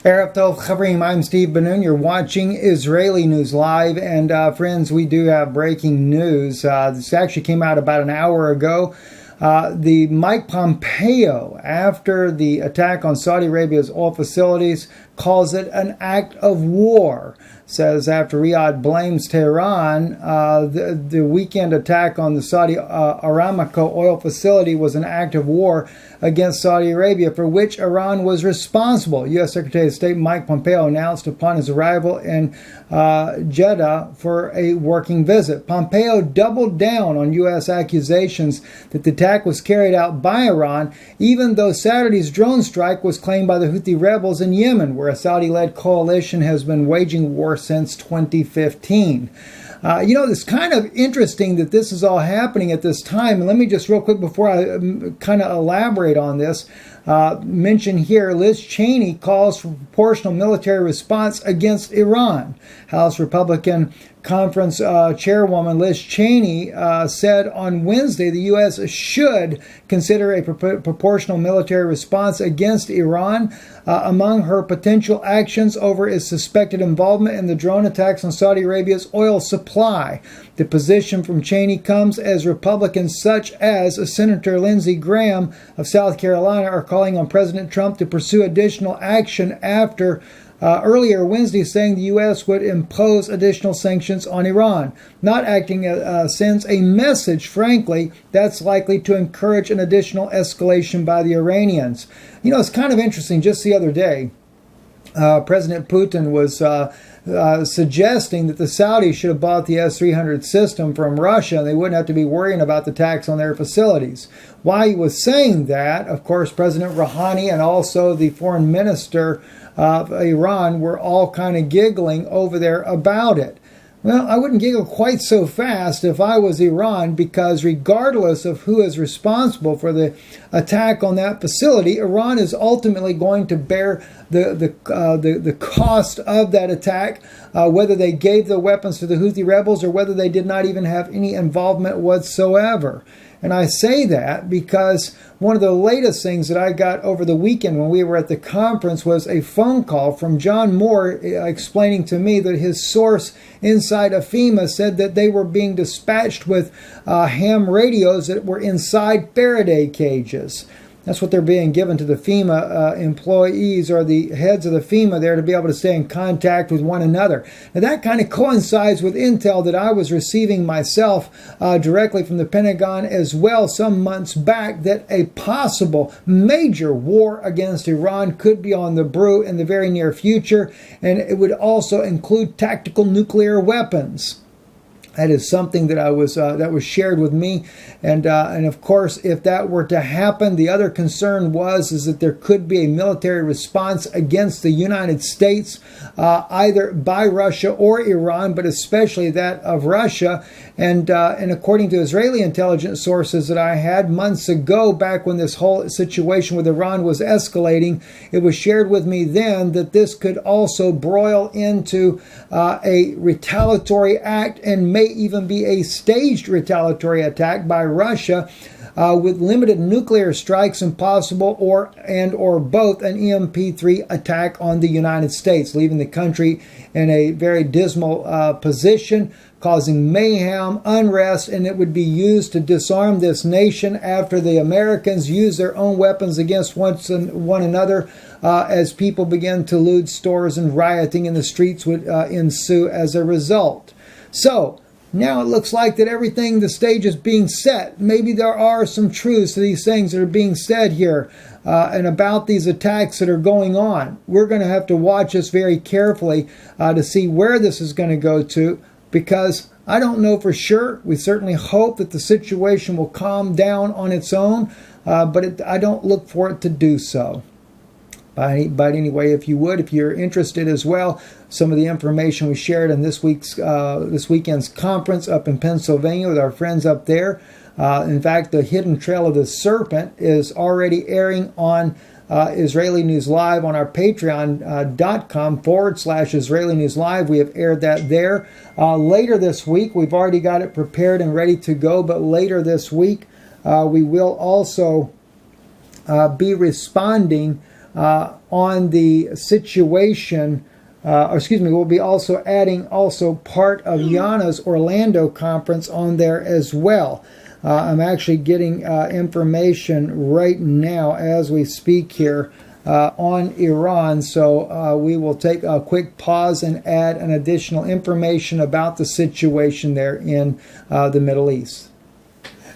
Erev Tov Chavrim, I'm Steve Benoon. You're watching Israeli News Live. And friends, we do have breaking news. This actually came out about an hour ago. The Mike Pompeo, after the attack on Saudi Arabia's oil facilities, calls it an act of war. Says after Riyadh blames Tehran, the weekend attack on the Saudi Aramco oil facility was an act of war against Saudi Arabia, for which Iran was responsible. U.S. Secretary of State Mike Pompeo announced upon his arrival in Jeddah for a working visit. Pompeo doubled down on U.S. accusations that the attack was carried out by Iran, even though Saturday's drone strike was claimed by the Houthi rebels in Yemen, where a Saudi-led coalition has been waging war since 2015. It's kind of interesting that this is all happening at this time. And let me just real quick, before I kind of elaborate on this, mention here Liz Cheney calls for proportional military response against Iran. House Republican Conference Chairwoman Liz Cheney said on Wednesday the U.S. should consider a proportional military response against Iran. Among her potential actions over its suspected involvement in the drone attacks on Saudi Arabia's oil supply. The position from Cheney comes as Republicans such as Senator Lindsey Graham of South Carolina are calling on President Trump to pursue additional action after earlier Wednesday saying the U.S. would impose additional sanctions on Iran. Not acting sends a message, frankly, that's likely to encourage an additional escalation by the Iranians. It's kind of interesting. Just the other day, President Putin was suggesting that the Saudis should have bought the S-300 system from Russia and they wouldn't have to be worrying about the tax on their facilities. While he was saying that, of course, President Rouhani and also the foreign minister of Iran were all kind of giggling over there about it. Well, I wouldn't giggle quite so fast if I was Iran, because regardless of who is responsible for the attack on that facility, Iran is ultimately going to bear the cost of that attack, whether they gave the weapons to the Houthi rebels or whether they did not even have any involvement whatsoever. And I say that because one of the latest things that I got over the weekend when we were at the conference was a phone call from John Moore explaining to me that his source inside of FEMA said that they were being dispatched with ham radios that were inside Faraday cages. That's what they're being given to the FEMA employees or the heads of the FEMA there to be able to stay in contact with one another. Now that kind of coincides with intel that I was receiving myself directly from the Pentagon as well some months back, that a possible major war against Iran could be on the brew in the very near future, and it would also include tactical nuclear weapons. That is something that that was shared with me, and of course, if that were to happen, the other concern is that there could be a military response against the United States, either by Russia or Iran, but especially that of Russia. And according to Israeli intelligence sources that I had months ago, back when this whole situation with Iran was escalating, it was shared with me then that this could also broil into a retaliatory act and may even be a staged retaliatory attack by Russia, with limited nuclear strikes and possible or both an EMP-3 attack on the United States, leaving the country in a very dismal position, causing mayhem, unrest, and it would be used to disarm this nation after the Americans use their own weapons against one another, as people begin to loot stores and rioting in the streets would ensue as a result. So, now it looks like that the stage is being set. Maybe there are some truths to these things that are being said here and about these attacks that are going on. We're going to have to watch this very carefully to see where this is going to go to, because I don't know for sure. We certainly hope that the situation will calm down on its own, but I don't look for it to do so. But anyway, if you're interested as well, some of the information we shared in this weekend's conference up in Pennsylvania with our friends up there. In fact, the Hidden Trail of the Serpent is already airing on Israeli News Live on our patreon.com/Israeli News Live. We have aired that there. Later this week, we've already got it prepared and ready to go, but later this week, we will also be responding on the situation. We'll be also adding part of Yana's Orlando conference on there as well. I'm actually getting information right now as we speak here on Iran, so we will take a quick pause and add an additional information about the situation there in the Middle East.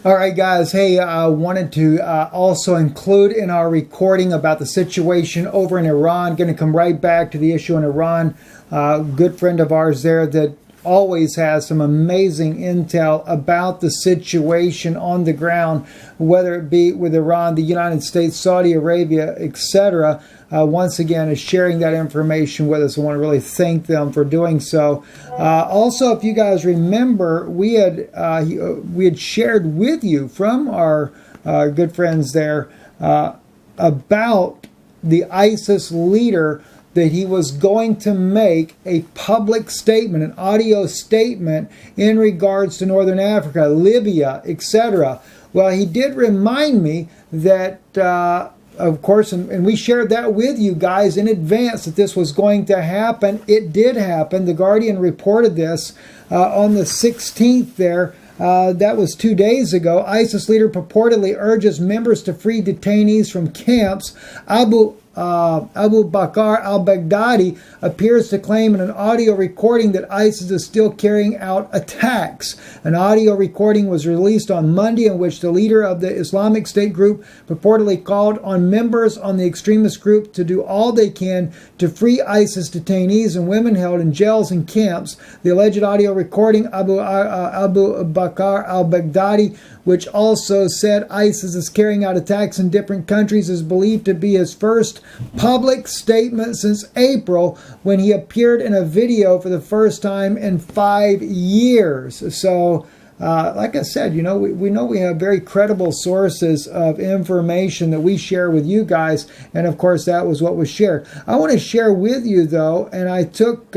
All right, guys. Hey, I wanted to also include in our recording about the situation over in Iran. Going to come right back to the issue in Iran. Good friend of ours there that always has some amazing intel about the situation on the ground, whether it be with Iran, the United States, Saudi Arabia, etc. Once again, is sharing that information with us. I want to really thank them for doing so. Also, if you guys remember, we had shared with you from our good friends there about the ISIS leader, that he was going to make a public statement, an audio statement in regards to Northern Africa, Libya, etc. Well, he did remind me that, of course, and we shared that with you guys in advance that this was going to happen. It did happen. The Guardian reported this on the 16th there. That was 2 days ago. ISIS leader purportedly urges members to free detainees from camps. Abu Bakr al-Baghdadi appears to claim in an audio recording that ISIS is still carrying out attacks. An audio recording was released on Monday in which the leader of the Islamic State group purportedly called on members on the extremist group to do all they can to free ISIS detainees and women held in jails and camps. The alleged audio recording, Abu Bakr al-Baghdadi, which also said ISIS is carrying out attacks in different countries, is believed to be his first public statement since April, when he appeared in a video for the first time in 5 years. So, like I said, we know we have very credible sources of information that we share with you guys, and of course that was what was shared. I want to share with you, though, and I took...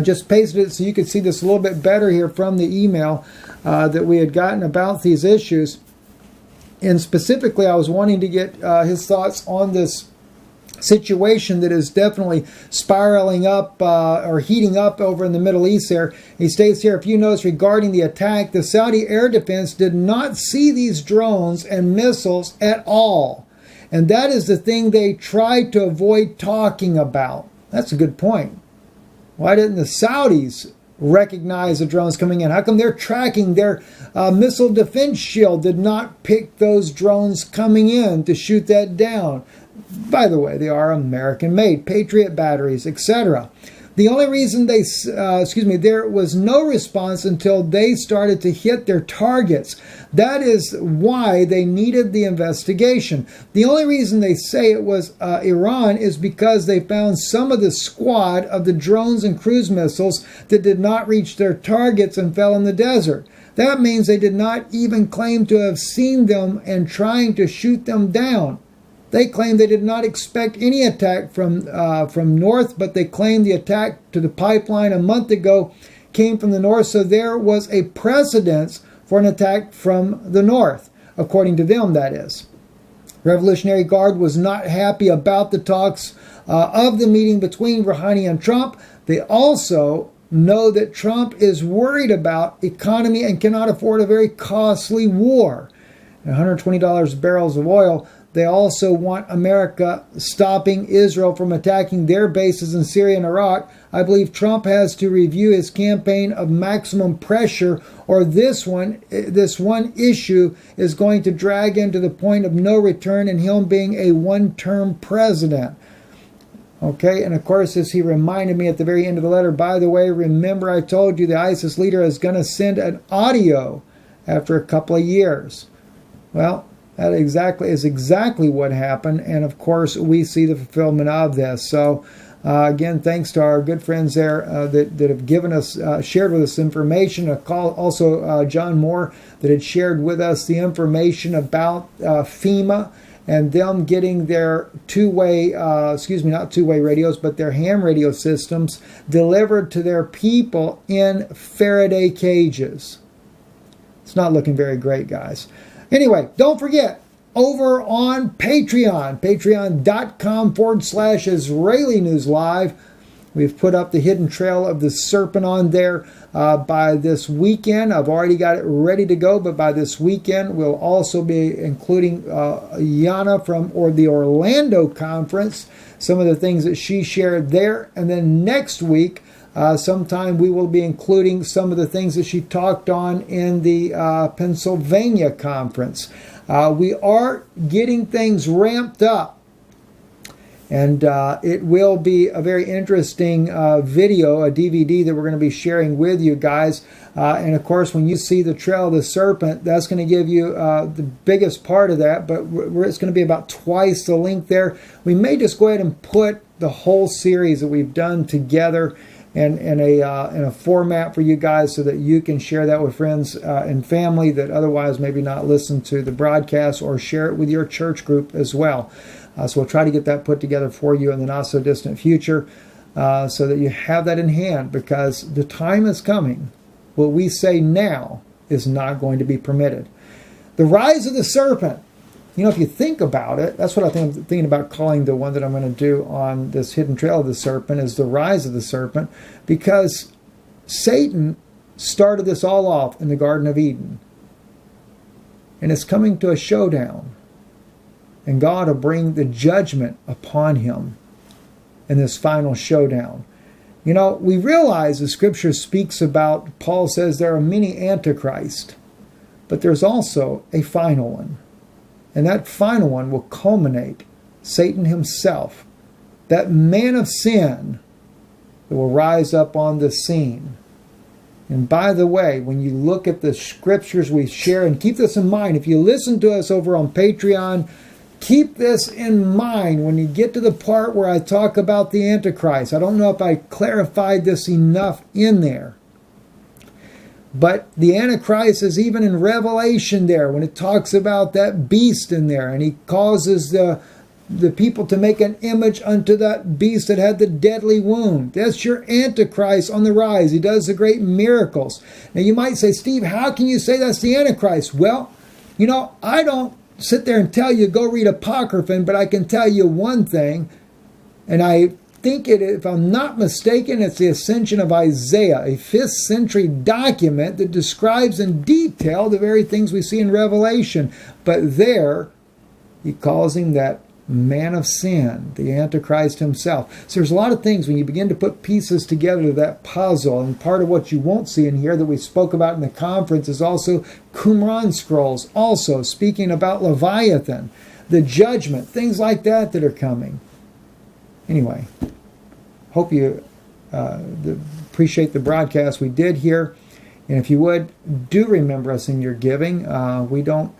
just pasted it so you could see this a little bit better here from the email that we had gotten about these issues. And specifically, I was wanting to get his thoughts on this situation that is definitely spiraling up or heating up over in the Middle East there. He states here, a few notes regarding the attack. The Saudi air defense did not see these drones and missiles at all. And that is the thing they tried to avoid talking about. That's a good point. Why didn't the Saudis recognize the drones coming in? How come they're tracking their missile defense shield did not pick those drones coming in to shoot that down? By the way, they are American-made, Patriot batteries, etc. The only reason there was no response until they started to hit their targets. That is why they needed the investigation. The only reason they say it was Iran is because they found some of the squad of the drones and cruise missiles that did not reach their targets and fell in the desert. That means they did not even claim to have seen them and trying to shoot them down. They claim they did not expect any attack from north, but they claimed the attack to the pipeline a month ago came from the north, so there was a precedence for an attack from the north, according to them, that is. Revolutionary Guard was not happy about the talks of the meeting between Rouhani and Trump. They also know that Trump is worried about economy and cannot afford a very costly war. $120 barrels of oil. They also want America stopping Israel from attacking their bases in Syria and Iraq. I believe Trump has to review his campaign of maximum pressure, or this one issue is going to drag him to the point of no return and him being a one-term president. Okay, and of course, as he reminded me at the very end of the letter, by the way, remember I told you the ISIS leader is going to send an audio after a couple of years. Well, that is exactly what happened, and of course we see the fulfillment of this. So again, thanks to our good friends there that have given us, shared with us information. Also John Moore that had shared with us the information about FEMA and them getting their not two-way radios, but their ham radio systems delivered to their people in Faraday cages. It's not looking very great, guys. Anyway, don't forget, over on Patreon, patreon.com/Israeli News Live. We've put up the hidden trail of the serpent on there by this weekend. I've already got it ready to go, but by this weekend, we'll also be including Yana from the Orlando conference, some of the things that she shared there. And then next week, sometime we will be including some of the things that she talked on in the Pennsylvania conference. We are getting things ramped up. And it will be a very interesting video, a DVD that we're going to be sharing with you guys. And of course, when you see the Trail of the Serpent, that's going to give you the biggest part of that. But it's going to be about twice the length there. We may just go ahead and put the whole series that we've done together in a format for you guys so that you can share that with friends and family that otherwise maybe not listen to the broadcast, or share it with your church group as well. So we'll try to get that put together for you in the not so distant future so that you have that in hand, because the time is coming. What we say now is not going to be permitted. The rise of the serpent. You know, if you think about it, that's what I'm thinking about calling the one that I'm going to do on this hidden trail of the serpent, is the rise of the serpent, because Satan started this all off in the Garden of Eden. And it's coming to a showdown. And God will bring the judgment upon him in this final showdown. You know, we realize the Scripture speaks about, Paul says there are many antichrists, but there's also a final one. And that final one will culminate Satan himself, that man of sin that will rise up on the scene. And by the way, when you look at the Scriptures we share, and keep this in mind, if you listen to us over on Patreon, keep this in mind when you get to the part where I talk about the Antichrist. I don't know if I clarified this enough in there. But the Antichrist is even in Revelation there, when it talks about that beast in there. And he causes the people to make an image unto that beast that had the deadly wound. That's your Antichrist on the rise. He does the great miracles. Now you might say, Steve, how can you say that's the Antichrist? Well, you know, I don't sit there and tell you go read Apocrypha, but I can tell you one thing, and I think if I'm not mistaken, it's the Ascension of Isaiah, a 5th century document that describes in detail the very things we see in Revelation. But there, he calls him that man of sin, the Antichrist himself. So there's a lot of things when you begin to put pieces together to that puzzle, and part of what you won't see in here that we spoke about in the conference is also Qumran scrolls, also speaking about Leviathan, the judgment, things like that that are coming. Anyway, hope you appreciate the broadcast we did here. And if you would, do remember us in your giving. We don't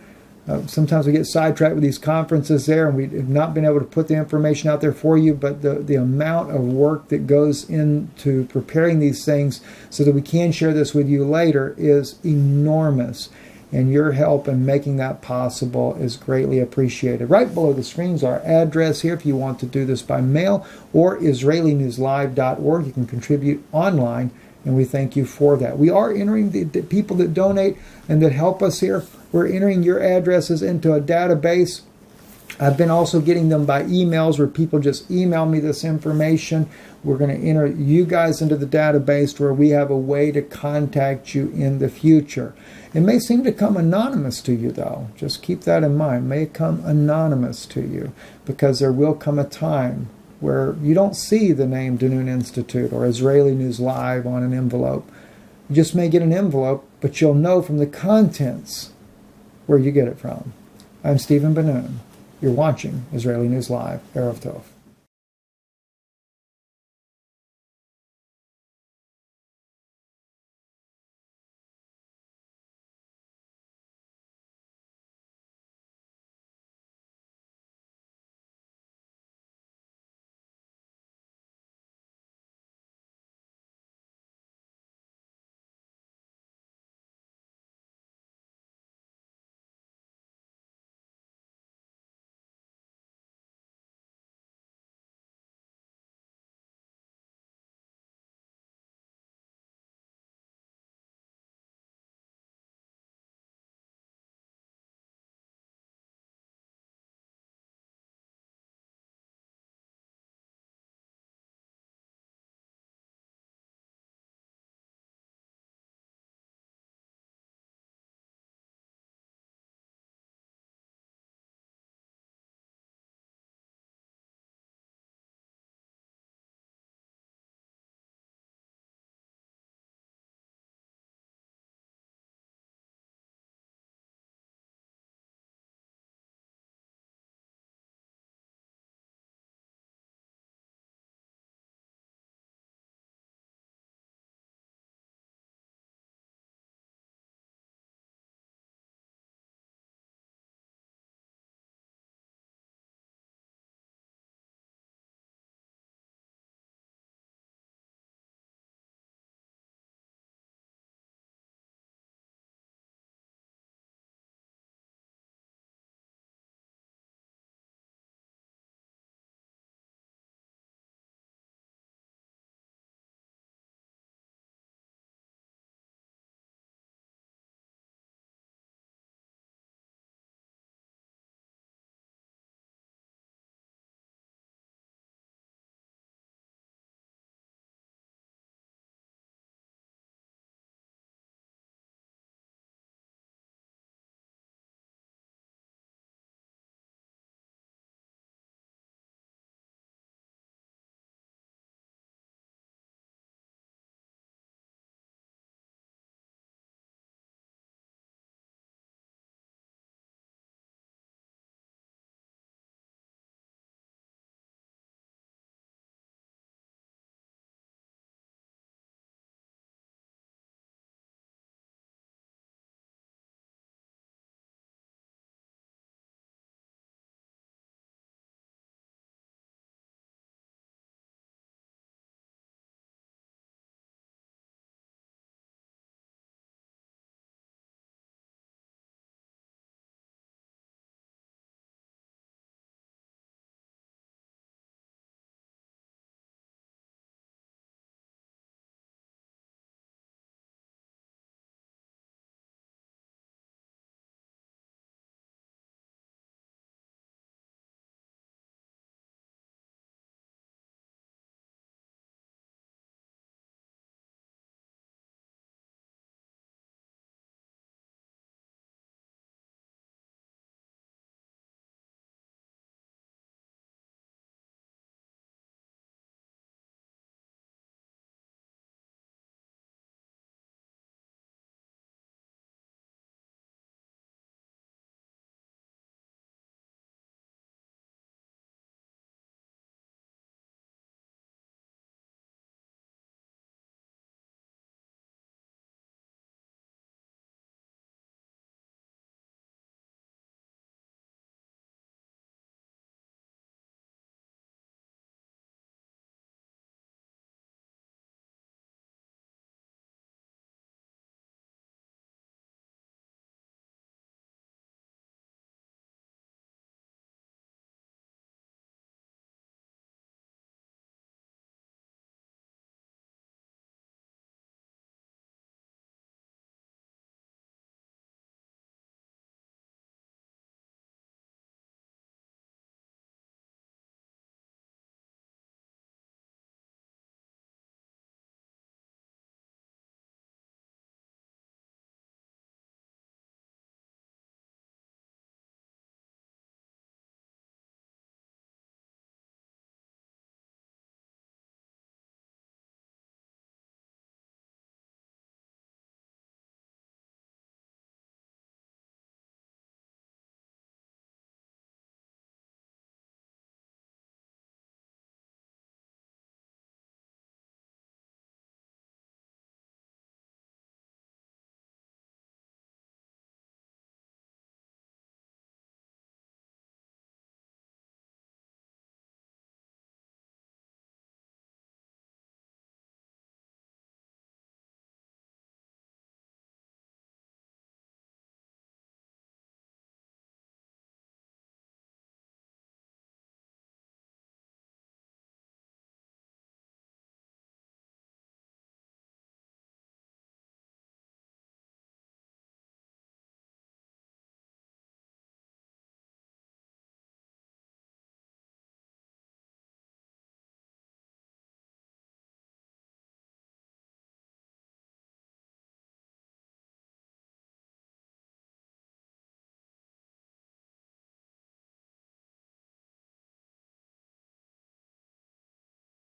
sometimes we get sidetracked with these conferences there, and we have not been able to put the information out there for you, but the amount of work that goes into preparing these things so that we can share this with you later is enormous. And your help in making that possible is greatly appreciated. Right below the screen is our address here if you want to do this by mail, or IsraeliNewsLive.org. You can contribute online, and we thank you for that. We are entering the people that donate and that help us here. We're entering your addresses into a database. I've been also getting them by emails where people just email me this information. We're going to enter you guys into the database where we have a way to contact you in the future. It may seem to come anonymous to you, though. Just keep that in mind. It may come anonymous to you, because there will come a time where you don't see the name Danun Institute or Israeli News Live on an envelope. You just may get an envelope, but you'll know from the contents where you get it from. I'm Stephen Ben-Nun. You're watching Israeli News Live. Erev Tov.